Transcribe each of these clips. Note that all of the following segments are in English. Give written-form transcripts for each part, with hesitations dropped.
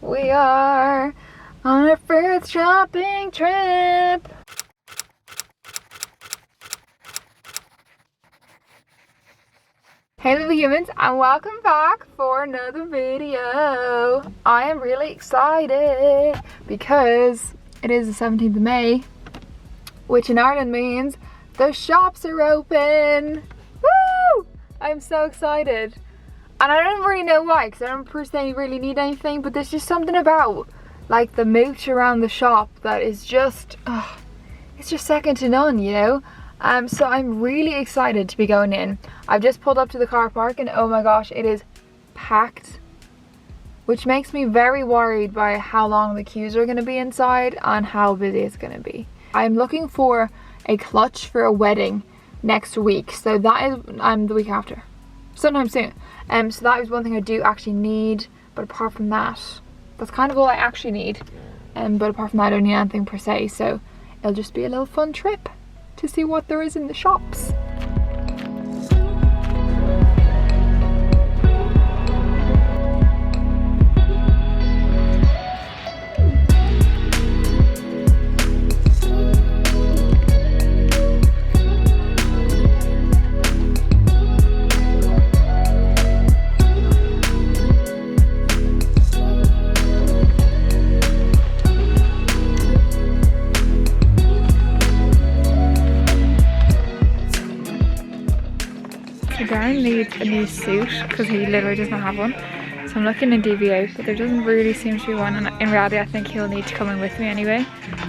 We are on our first shopping trip. Hey little humans, and welcome back for another video. I am really excited because it is the 17th of May, which in Ireland means the shops are open. Woo! I'm so excited. And I don't really know why, because I don't personally really need anything, but there's just something about like the mooch around the shop that is just, it's just second to none, you know? So I'm really excited to be going in. I've just pulled up to the car park and oh my gosh, it is packed, which makes me very worried by how long the queues are going to be inside and how busy it's going to be. I'm looking for a clutch for a wedding next week, so that is the week after, sometime soon. So that is one thing I do actually need, but apart from that, that's kind of all I actually need. But apart from that, I don't need anything per se, so it'll just be a little fun trip to see what there is in the shops. Darren needs a new suit because he literally doesn't have one, so I'm looking in DVA, but there doesn't really seem to be one, and in reality I think he'll need to come in with me anyway.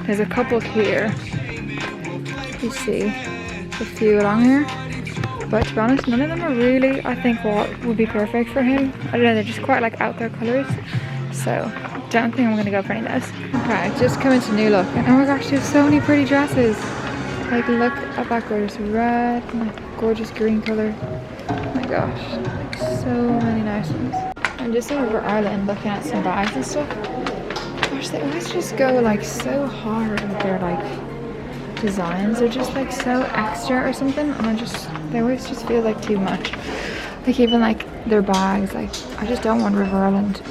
There's a couple here, you see a few along here, but to be honest none of them are really, I think, what would be perfect for him. I don't know, they're just quite like out there colours, so don't think I'm going to go for any of those. Okay, I just come into New Look and oh my gosh, there's so many pretty dresses. Like look at that gorgeous red and that gorgeous green colour. Oh my gosh, like so many nice ones. I'm just over Ireland looking at some bags and stuff. Gosh, they always just go like so hard with their like designs. They're just like so extra or something, and they always just feel like too much. Like even like their bags, like I just don't want River Island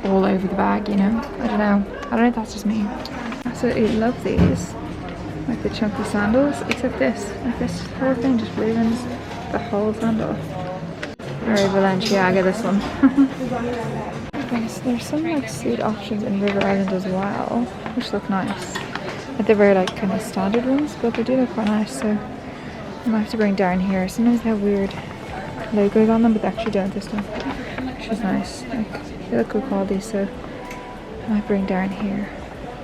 all over the bag, you know? I don't know if that's just me. I absolutely love these. Like the chunky sandals, except this. Like this whole thing just ruins the whole sandal. Very Balenciaga, this one. Okay, so there's some like suit options in River Island as well, which look nice. Like they're very like kind of standard ones, but they do look quite nice, so I might have to bring down here. Sometimes they have weird logos on them, but they actually don't this time, which is nice. Like they look good quality, so I might bring down here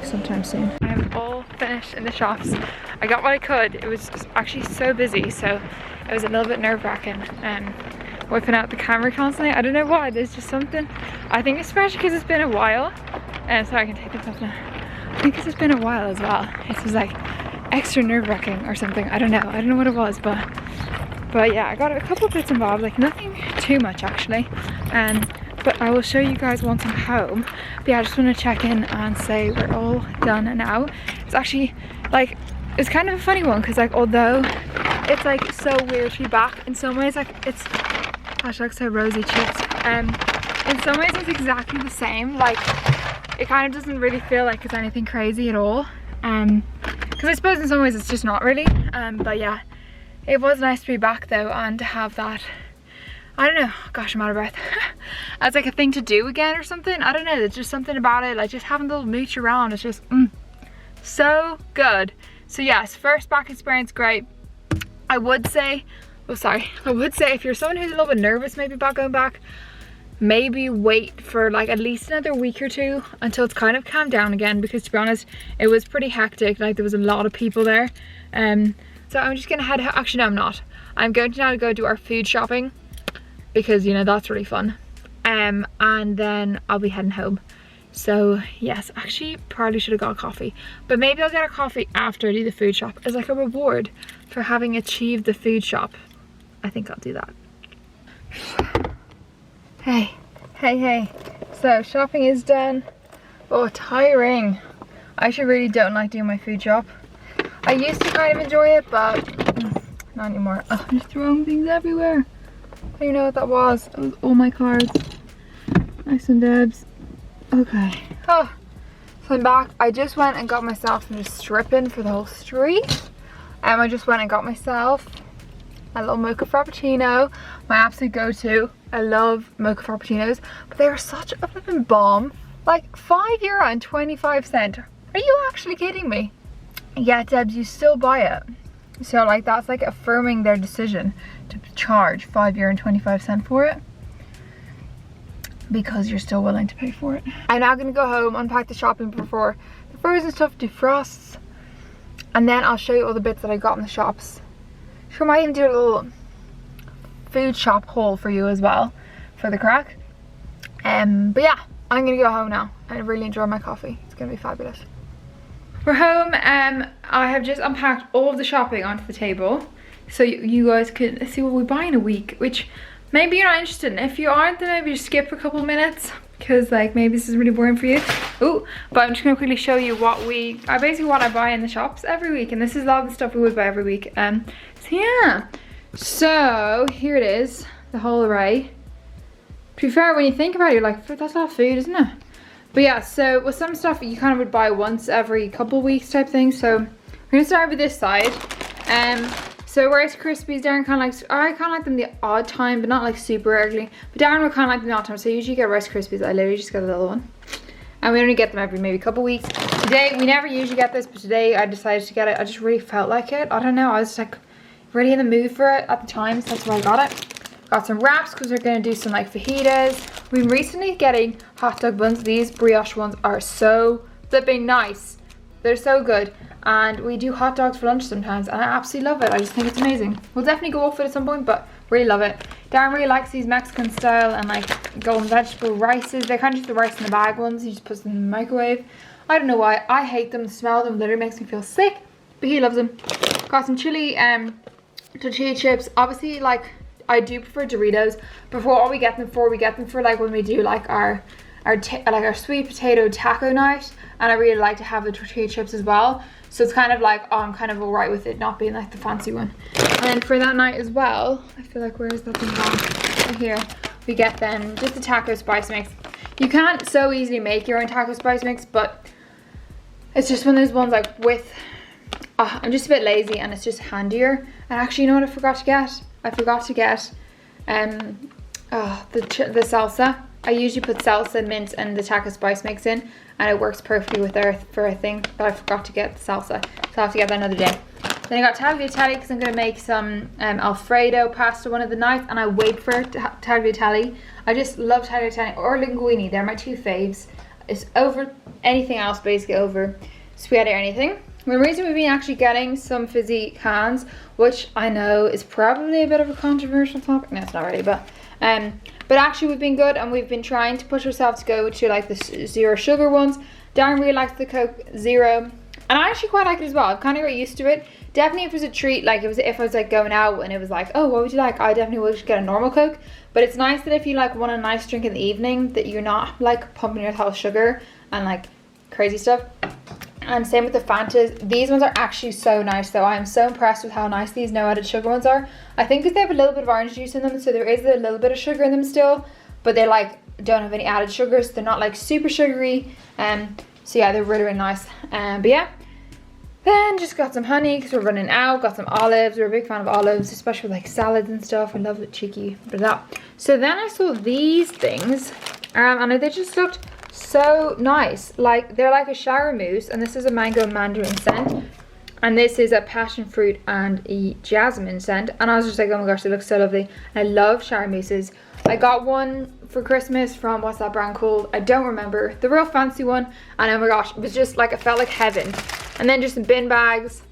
sometime soon. I'm all finished in the shops. I got what I could. It was actually so busy, so it was a little bit nerve-wracking whipping out the camera constantly. I don't know why, there's just something. I think especially because it's been a while, and so I can take this off now. I think because it's been a while as well. It was like extra nerve-wracking or something. I don't know what it was, but yeah, I got a couple of bits and bobs, like nothing too much actually. But I will show you guys once I'm home. But yeah, I just want to check in and say we're all done now. It's actually like, it's kind of a funny one because like although it's like so weird to be back, in some ways like it's, gosh, I look so rosy cheeks. In some ways it's exactly the same. Like it kind of doesn't really feel like it's anything crazy at all. Because I suppose in some ways it's just not really. But yeah, it was nice to be back though, and to have that, I don't know, gosh, I'm out of breath. As like a thing to do again or something. I don't know, there's just something about it, like just having the little mooch around, it's just so good. So yes, first back experience, great. I would say if you're someone who's a little bit nervous maybe about going back, maybe wait for like at least another week or two until it's kind of calmed down again, because to be honest it was pretty hectic. Like there was a lot of people there. So I'm just gonna actually no, I'm not. I'm going to now go do our food shopping, because you know that's really fun, and then I'll be heading home. So yes, actually probably should have got a coffee, but maybe I'll get a coffee after I do the food shop as like a reward for having achieved the food shop. I think I'll do that. Hey, so shopping is done. Oh, tiring. I actually really don't like doing my food shop. I used to kind of enjoy it, but not anymore. Oh, I'm just throwing things everywhere. I don't even know what that was. It was all my cards. Nice and Debs. Okay. Oh, so I'm back. I just went and got myself some stripping for the whole street. I just went and got myself a little mocha frappuccino, my absolute go-to. I love mocha frappuccinos, but they are such a flipping bomb. Like €5.25. Are you actually kidding me? Yeah, Debs, you still buy it. So like that's like affirming their decision to charge €5.25 for it, because you're still willing to pay for it. I'm now gonna go home, unpack the shopping before the frozen stuff defrosts, and then I'll show you all the bits that I got in the shops. Sure, might even do a little food shop haul for you as well, for the crack. But yeah, I'm gonna go home now. I really enjoy my coffee. It's gonna be fabulous. We're home. I have just unpacked all of the shopping onto the table, so you guys can see what we buy in a week, which maybe you're not interested in. If you aren't, then maybe just skip a couple of minutes, because like maybe this is really boring for you. Ooh, but I'm just gonna quickly show you basically what I buy in the shops every week, and this is a lot of the stuff we would buy every week. So yeah, so here it is, the whole array. To be fair, when you think about it, you're like, that's a lot of food, isn't it? But yeah, so with some stuff you kind of would buy once every couple of weeks type thing. So we're gonna start with this side. So Rice Krispies, Darren kind of likes, I kind of like them the odd time, but not like super regularly. But Darren would kind of like them the odd time, so I usually get Rice Krispies. I literally just get a little one. And we only get them every maybe couple weeks. Today, we never usually get this, but today I decided to get it. I just really felt like it. I don't know, I was like really in the mood for it at the time, so that's why I got it. Got some wraps because we're going to do some like fajitas. We've been recently getting hot dog buns. These brioche ones are so flipping nice. They're so good. And we do hot dogs for lunch sometimes, and I absolutely love it. I just think it's amazing. We'll definitely go off it at some point, but really love it. Darren really likes these Mexican style and like golden vegetable rices. They're kind of just the rice in the bag ones. You just put them in the microwave. I don't know why. I hate them. The smell of them literally makes me feel sick, but he loves them. Got some chili tortilla chips. Obviously, like, I do prefer Doritos, but for what we get them for like when we do like our sweet potato taco night, and I really like to have the tortilla chips as well. So it's kind of like, oh, I'm kind of alright with it not being like the fancy one. And then for that night as well, I feel like, where is that thing gone? Right here. We get then just the taco spice mix. You can't so easily make your own taco spice mix, but it's just one of those ones like with, I'm just a bit lazy and it's just handier. And actually, you know what I forgot to get? I forgot to get the salsa. I usually put salsa, mint, and the taco spice mix in, and it works perfectly with our for a thing. But I forgot to get the salsa, so I'll have to get that another day. Then I got tagliatelle because I'm gonna make some Alfredo pasta one of the nights, and I wait for tagliatelle. I just love tagliatelle or linguine. They're my two faves. It's over anything else, basically over spaghetti or anything. The reason we've been actually getting some fizzy cans, which I know is probably a bit of a controversial topic. No, it's not really, but actually we've been good, and we've been trying to push ourselves to go to like the zero sugar ones. Darren really likes the Coke Zero, and I actually quite like it as well. I've kind of got used to it. Definitely if it was a treat, like if I was like going out and it was like, oh, what would you like? I definitely would just get a normal Coke. But it's nice that if you like want a nice drink in the evening, that you're not like pumping yourself with sugar and like crazy stuff. And same with the Fantas. These ones are actually so nice though. I am so impressed with how nice these no added sugar ones are. I think because they have a little bit of orange juice in them, so there is a little bit of sugar in them still, but they like don't have any added sugars. They're not like super sugary. So yeah, they're really, really nice. But yeah, then just got some honey because we're running out. Got some olives. We're a big fan of olives, especially with like salads and stuff. I love it cheeky, but that. So then I saw these things, and they just looked so nice. Like they're like a shower mousse, and this is a mango mandarin scent, and this is a passion fruit and a jasmine scent. And I was just like, oh my gosh, they look so lovely. I love shower mousses. I got one for Christmas from, what's that brand called? I don't remember. The real fancy one. And oh my gosh, it was just like, it felt like heaven. And then just some bin bags.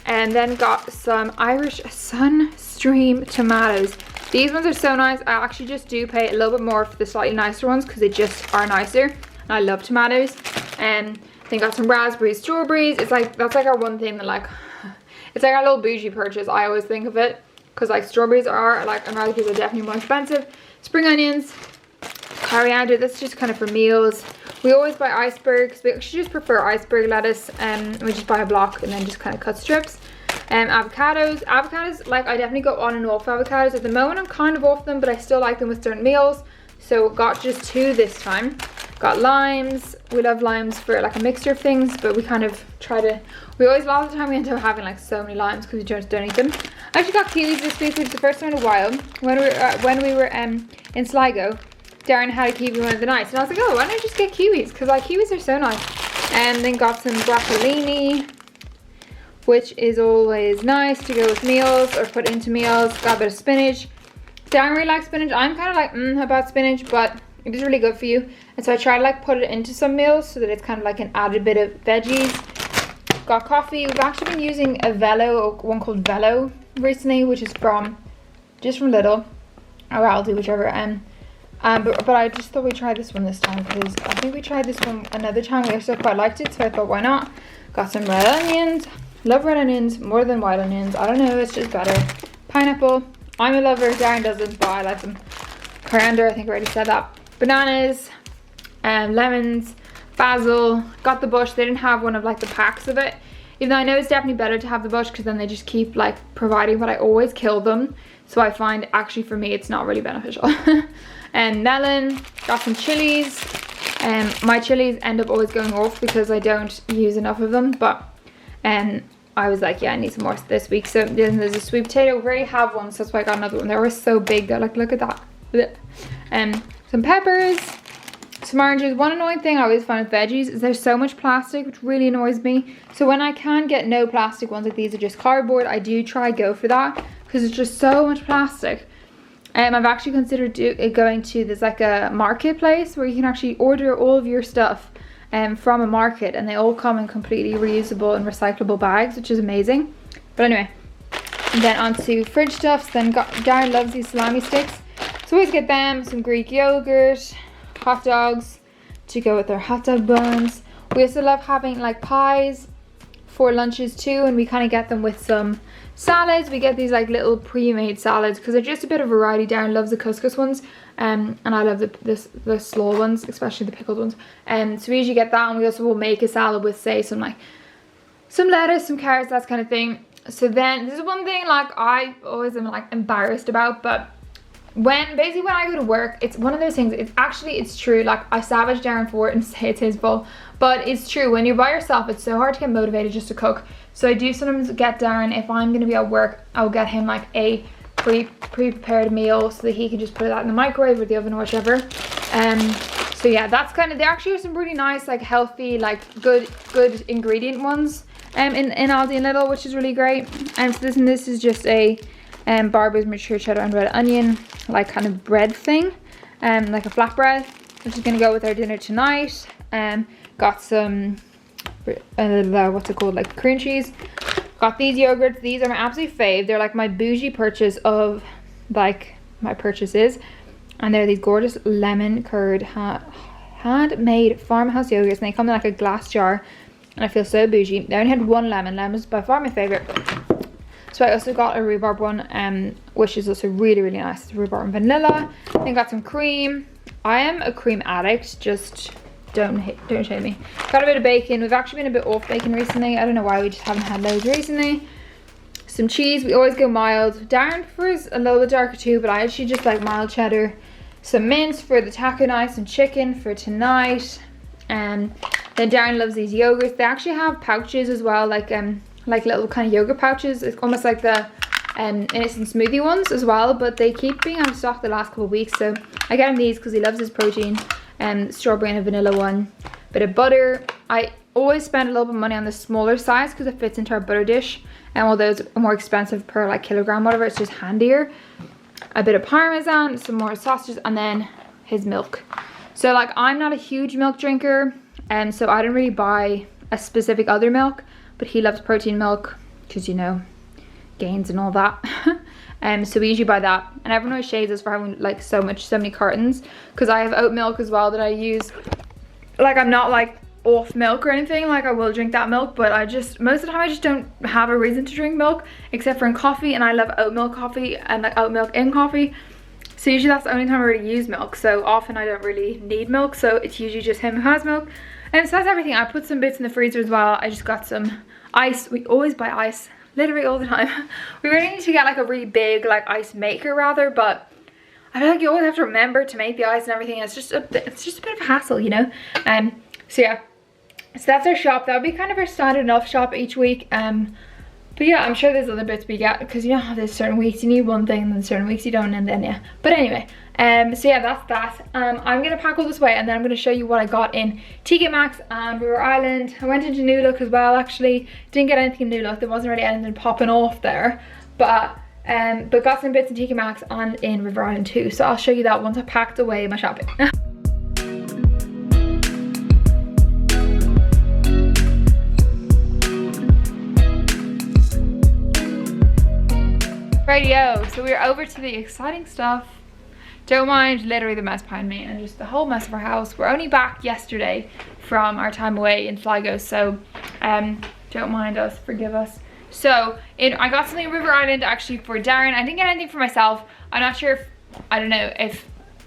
And then got some Irish Sunstream tomatoes. These ones are so nice. I actually just do pay a little bit more for the slightly nicer ones because they just are nicer. And I love tomatoes. And then got some raspberries, strawberries. It's like, that's like our one thing that like, it's like our little bougie purchase. I always think of it. Because like strawberries are like, and other people are definitely more expensive. Spring onions, coriander, that's just kind of for meals. We always buy icebergs. We actually just prefer iceberg lettuce, and we just buy a block and then just kind of cut strips. Avocados, like I definitely go on and off avocados. At the moment I'm kind of off them, but I still like them with certain meals. So got just 2 this time. Got limes. We love limes for like a mixture of things, but we kind of try to, we always, a lot of the time we end up having like so many limes because we just don't eat them. I actually got kiwis this week, which is the first time in a while. When we were in Sligo, Darren had a kiwi one of the nights, and I was like, oh, why don't I just get kiwis? Because like kiwis are so nice. And then got some broccolini, which is always nice to go with meals or put into meals. Got a bit of spinach. Darren really likes spinach. I'm kind of like about spinach, but it is really good for you. And so I try to like put it into some meals so that it's kind of like an added bit of veggies. Got coffee. We've actually been using a Velo, or one called Velo recently, which is from Lidl or Aldi, whichever. But I just thought we'd try this one this time because I think we tried this one another time. We also quite liked it, so I thought, why not? Got some red onions. Love red onions more than white onions. I don't know, it's just better. Pineapple. I'm a lover. Darren doesn't, but I like them. Coriander, I think I already said that. Bananas, lemons, basil. Got the bush. They didn't have one of like the packs of it. Even though I know it's definitely better to have the bush because then they just keep like providing, but I always kill them. So I find actually for me it's not really beneficial. And melon, got some chilies. My chilies end up always going off because I don't use enough of them, but I was like, yeah, I need some more this week. So then there's a sweet potato. We already have one, so that's why I got another one. They were so big though, like look at that. Some peppers, some oranges. One annoying thing I always find with veggies is there's so much plastic, which really annoys me. So when I can get no plastic ones, like these are just cardboard, I do try go for that because it's just so much plastic. I've actually considered going to, there's like a marketplace where you can actually order all of your stuff from a market, and they all come in completely reusable and recyclable bags, which is amazing. But anyway, and then onto fridge stuffs. Then Darren loves these salami sticks, so always get them. Some Greek yogurt, hot dogs to go with our hot dog buns. We also love having like pies for lunches too, and we kind of get them with some salads. We get these like little pre-made salads because they're just a bit of variety. Darren loves the couscous ones, and I love the slaw ones, especially the pickled ones. So we usually get that, and we also will make a salad with, say, some lettuce, some carrots, that kind of thing. So then this is one thing like I always am like embarrassed about, but when I go to work, it's one of those things, it's true, like I savage Darren for it and say it's his fault, but it's true. When you're by yourself, it's so hard to get motivated just to cook. So I do sometimes get Darren, if I'm going to be at work, I'll get him like a pre-prepared meal so that he can just put that in the microwave or the oven or whichever. So yeah, that's kind of, there actually are some really nice, like healthy, like good ingredient ones in Aldi and Lidl, which is really great. And so this is just a Barber's mature cheddar and red onion, like kind of bread thing, like a flatbread, which is going to go with our dinner tonight. Got some what's it called, like cream cheese. Got these yogurts. These are my absolute fave. They're like my bougie purchase of like my purchases, and they're these gorgeous lemon curd handmade farmhouse yogurts, and they come in like a glass jar, and I feel so bougie. They only had one lemon. Lemon's by far my favorite. So I also got a rhubarb one, which is also really, really nice. It's rhubarb and vanilla. Then got some cream. I am a cream addict, just don't shame me. Got a bit of bacon. We've actually been a bit off bacon recently. I don't know why, we just haven't had loads recently. Some cheese. We always go mild. Darren prefers a little bit darker too, but I actually just like mild cheddar. Some mince for the taco night, some chicken for tonight. Then Darren loves these yogurts. They actually have pouches as well, like little kind of yogurt pouches. It's almost like the innocent smoothie ones as well, but they keep being out of stock the last couple of weeks, so I get him these because he loves his protein. Strawberry and a vanilla one. Bit of butter. I always spend a little bit of money on the smaller size because it fits into our butter dish, and although it's more expensive per like kilogram, whatever, it's just handier. A bit of parmesan, some more sausages, and then his milk. So like I'm not a huge milk drinker, and so I don't really buy a specific other milk, but he loves protein milk because, you know, gains and all that. So we usually buy that, and everyone always shades us for having like so many cartons, because I have oat milk as well that I use. Like I'm not like off milk or anything, like I will drink that milk, but I just, most of the time I just don't have a reason to drink milk except for in coffee, and I love oat milk coffee and like oat milk in coffee. So usually that's the only time I really use milk. So often I don't really need milk, so it's usually just him who has milk. And so that's everything. I put some bits in the freezer as well. I just got some ice. We always buy ice, literally all the time. We really need to get like a really big like ice maker rather, but I feel like you always have to remember to make the eyes and everything. It's just a bit of a hassle, you know. So yeah, so that's our shop. That would be kind of our standard enough shop each week. But yeah, I'm sure there's other bits we get, because you know how there's certain weeks you need one thing and then certain weeks you don't, and then yeah. But anyway, so yeah, that's that. I'm gonna pack all this away and then I'm gonna show you what I got in TK Maxx and River Island. I went into New Look as well, actually. Didn't get anything in New Look. There wasn't really anything popping off there. But got some bits in TK Maxx and in River Island too. So I'll show you that once I packed away my shopping. Radio, so we're over to the exciting stuff. Don't mind literally the mess behind me and just the whole mess of our house. We're only back yesterday from our time away in Sligo, so don't mind us, forgive us. So I got something in River Island actually for Darren. I didn't get anything for myself. I'm not sure if, I don't know if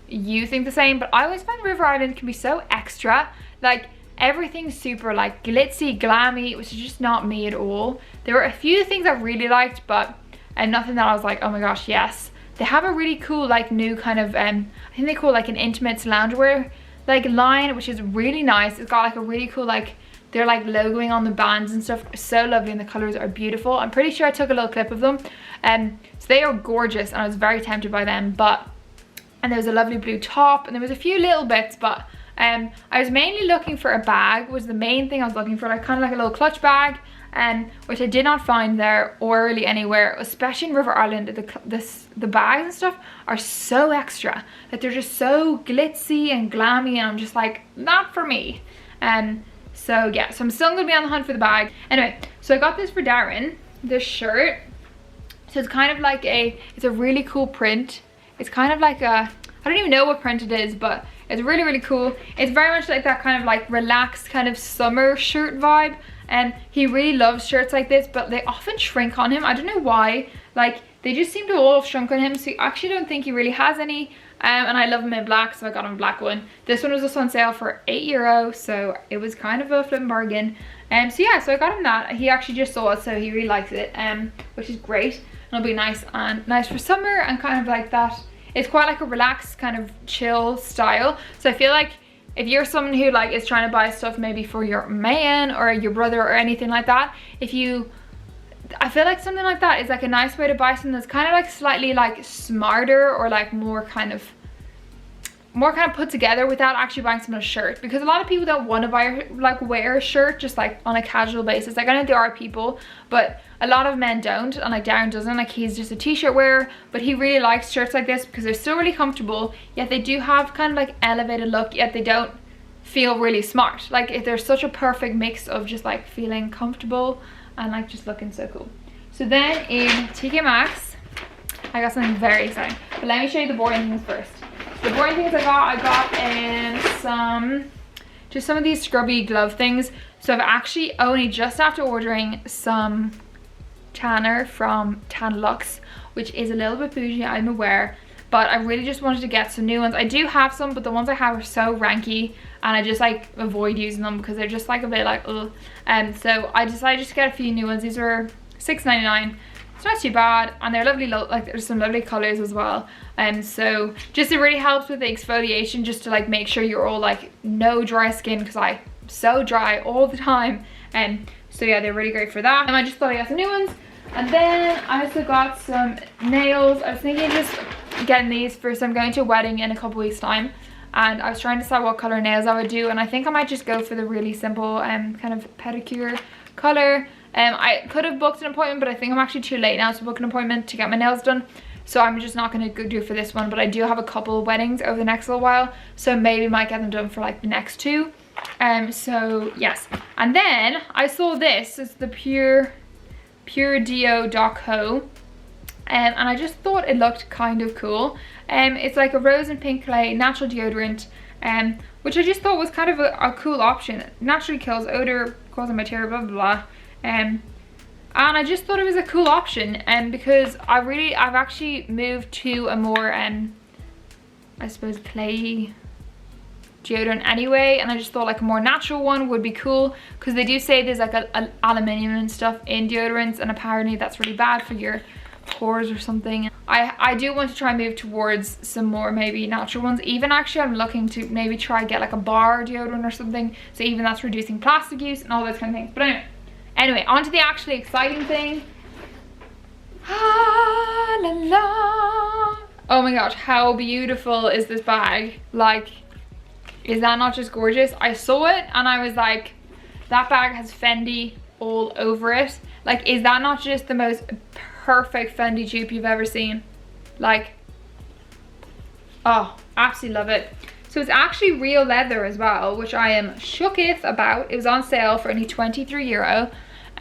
you think the same, but I always find River Island can be so extra. Like everything's super like glitzy, glammy, which is just not me at all. There were a few things I really liked, but and nothing that I was like, oh my gosh, yes. They have a really cool like new kind of I think they call it like an intimates loungewear like line, which is really nice. It's got like a really cool like, they're like logoing on the bands and stuff. So lovely, and the colors are beautiful. I'm pretty sure I took a little clip of them. So they are gorgeous and I was very tempted by them. And there was a lovely blue top and there was a few little bits, but I was mainly looking for a bag, was the main thing I was looking for, like kind of like a little clutch bag. Which I did not find there or really anywhere, especially in River Island. The bags and stuff are so extra, like they're just so glitzy and glammy, and I'm just like, not for me. So yeah, so I'm still gonna be on the hunt for the bag. Anyway, so I got this for Darren, this shirt. So it's kind of like it's a really cool print. It's kind of like I don't even know what print it is, but it's really, really cool. It's very much like that kind of like relaxed kind of summer shirt vibe. And he really loves shirts like this, but they often shrink on him. I don't know why. Like they just seem to all have shrunk on him. So I actually don't think he really has any. And I love him in black, so I got him a black one. This one was just on sale for €8, so it was kind of a flipping bargain. So yeah, so I got him that. He actually just saw it, so he really likes it, which is great. And it'll be nice for summer and kind of like that. It's quite like a relaxed kind of chill style. So I feel like if you're someone who like is trying to buy stuff maybe for your man or your brother or anything like that, I feel like something like that is like a nice way to buy something that's kind of like slightly like smarter or like more kind of put together without actually buying someone a shirt, because a lot of people don't want to buy like wear a shirt just like on a casual basis. Like I know there are people, but a lot of men don't, and like Darren doesn't. Like he's just a t-shirt wearer, but he really likes shirts like this because they're still really comfortable, yet they do have kind of like elevated look, yet they don't feel really smart. Like there's such a perfect mix of just like feeling comfortable and like just looking so cool. So then in TK Maxx I got something very exciting, but let me show you the boring things first. The boring things I got in some of these scrubby glove things. So I've actually only just after ordering some tanner from Tan Luxe, which is a little bit bougie, I'm aware, but I really just wanted to get some new ones. I do have some, but the ones I have are so ranky and I just like avoid using them because they're just like a bit like ugh. So I decided just to get a few new ones. These were $6.99. It's not too bad, and they're lovely, like there's some lovely colors as well. So just it really helps with the exfoliation, just to like make sure you're all like no dry skin, because I'm so dry all the time. So yeah, they're really great for that. And I just thought I got some new ones. And then I also got some nails. I was thinking just getting these for, so I'm going to a wedding in a couple weeks time, and I was trying to decide what color nails I would do, and I think I might just go for the really simple kind of pedicure color. I could have booked an appointment, but I think I'm actually too late now to book an appointment to get my nails done, so I'm just not going to go do it for this one. But I do have a couple of weddings over the next little while, so maybe might get them done for like the next two. So yes. And then I saw this. It's the Pure Dio.co, and I just thought it looked kind of cool. It's like a rose and pink clay natural deodorant, which I just thought was kind of a cool option. It naturally kills odor, causing bacteria, blah blah blah. And I just thought it was a cool option, because I've actually moved to a more I suppose clay deodorant anyway, and I just thought like a more natural one would be cool, because they do say there's like a aluminium and stuff in deodorants, and apparently that's really bad for your pores or something. I do want to try and move towards some more maybe natural ones. Even actually I'm looking to maybe try and get like a bar deodorant or something, so even that's reducing plastic use and all those kind of things. But anyway, on to the actually exciting thing. Ah, la, la. Oh my gosh, how beautiful is this bag? Like, is that not just gorgeous? I saw it and I was like, that bag has Fendi all over it. Like, is that not just the most perfect Fendi dupe you've ever seen? Like, oh, absolutely love it. So it's actually real leather as well, which I am shooketh about. It was on sale for only €23.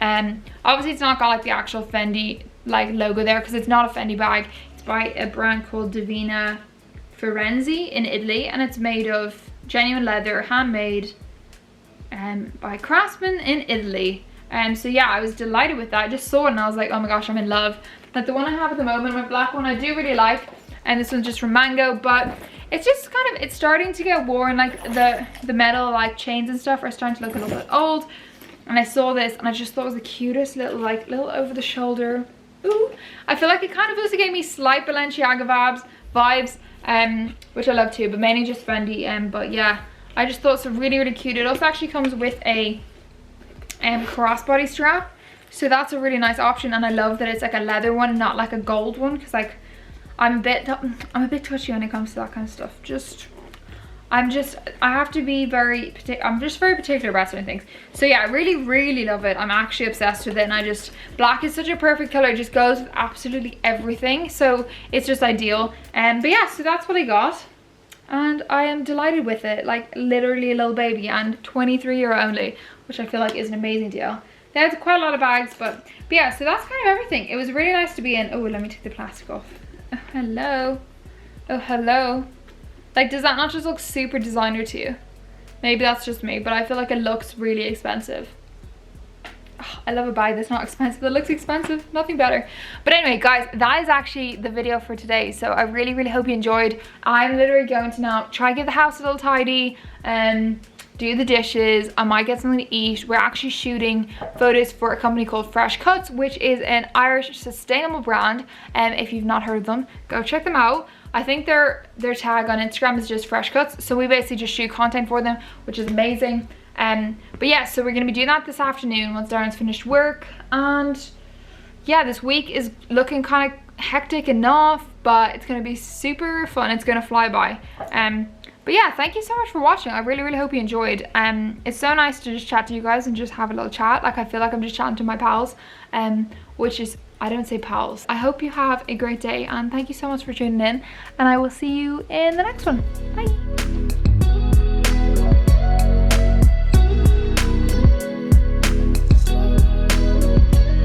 Obviously it's not got like the actual Fendi like logo there because it's not a Fendi bag. It's by a brand called Divina Firenze in Italy, and it's made of genuine leather, handmade by craftsmen in Italy. So yeah, I was delighted with that. I just saw it and I was like, oh my gosh, I'm in love. Like the one I have at the moment, my black one, I do really like, and this one's just from Mango, but it's just kind of, it's starting to get worn. Like the metal like chains and stuff are starting to look a little bit old. And I saw this and I just thought it was the cutest little like little over the shoulder. Ooh, I feel like it kind of also gave me slight Balenciaga vibes, which I love too, but mainly just Fendi. But yeah, I just thought it's really, really cute. It also actually comes with a crossbody strap, so that's a really nice option. And I love that it's like a leather one, not like a gold one, because like I'm a bit touchy when it comes to that kind of stuff. I have to be very particular. I'm just very particular about certain things. So yeah, I really, really love it. I'm actually obsessed with it, and black is such a perfect color. It just goes with absolutely everything, so it's just ideal. But yeah, so that's what I got, and I am delighted with it. Like literally a little baby, and €23 only, which I feel like is an amazing deal. There's quite a lot of bags, but yeah, so that's kind of everything. It was really nice to be in. Oh, let me take the plastic off. Oh, hello. Oh, hello. Like, does that not just look super designer to you? Maybe that's just me, but I feel like it looks really expensive. Oh, I love a bag that's not expensive, that looks expensive. Nothing better. But anyway, guys, that is actually the video for today. So I really, really hope you enjoyed. I'm literally going to now try and get the house a little tidy and do the dishes. I might get something to eat. We're actually shooting photos for a company called Fresh Cuts, which is an Irish sustainable brand. And if you've not heard of them, go check them out. I think their tag on Instagram is just Fresh Cuts, so we basically just shoot content for them, which is amazing. But yeah, so we're gonna be doing that this afternoon once Darren's finished work. And yeah, this week is looking kind of hectic enough, but it's gonna be super fun. It's gonna fly by. But yeah, thank you so much for watching. I really, really hope you enjoyed. It's so nice to just chat to you guys and just have a little chat. Like, I feel like I'm just chatting to my pals, which is, I don't say pals. I hope you have a great day, and thank you so much for tuning in, and I will see you in the next one. Bye.